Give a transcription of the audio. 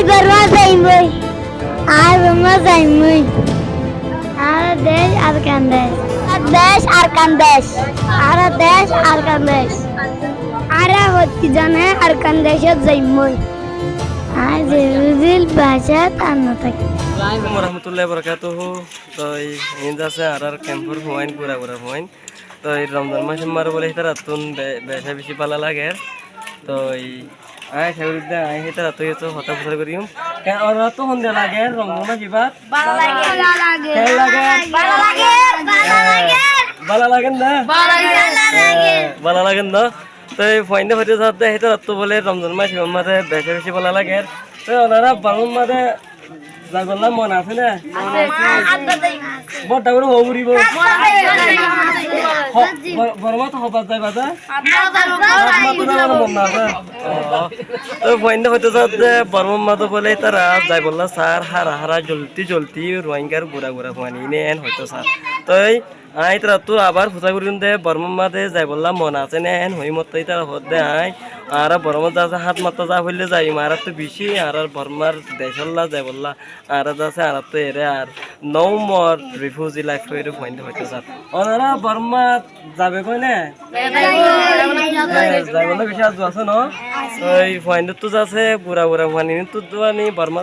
বর্মা যাইমই আর বর্মা যাইমই আর দেশ আর কান দেশ দেশ আর কান দেশ আর দেশ আর কান দেশ আর হতি জানে আর কান দেশে যাইমই আর জেরুজিল ভাষা তার না থাকে Assalamualaikum warahmatullahi wabarakatuh. तो इन जैसे आर कैंपर हुआइन पूरा पूरा हुआइन तो रमजान मास मार बोले इधर तुम बैठा बिशी पाला लागे तो आए छेवर दे आए इधर तो ये तो होता फसर करियो क्या और तो हम दे लागे रमजान मास बात বালা লাগে क्या लागे বালা লাগে बाला लागे ना बाला लागे ना तो फाइन होते जाते इधर तो बोले रमजान मास मारे बैठा बिशी पाला लागे तो ओनारा बांगुन मारे जागोला मन আছে না বড় বড় হউরিব বড়মা তো হবা যায় বাজা তো পয়েন্ট হইতে যাতে বড়মা তো বলে তারা যাই বললা স্যার হারা হারা জলতি জলতি রোহিঙ্গার গুড়া গুড়া পানি নেন হয়তো স্যার তো আই তারা তো আবার ফুটা করিন দে বর্মা দে যাই বললা মন আছে নেন হই মত তারা হদ দে আই আর বর্মা যা হাত মাত্র যা হইলে যাই মারা তো বেশি আর বর্মার দেশল্লা যাই বললা আর আছে আর তো এরে আর নো মোর রিফিউজি লাইফ এর পয়েন্ট হইতে স্যার ওনারা বর্মা যাবে কই না যাই বললা বেশি আজ আছে না তো এই পয়েন্ট তো আছে বুড়া বুড়া পানি তো দোয়ানি বর্মা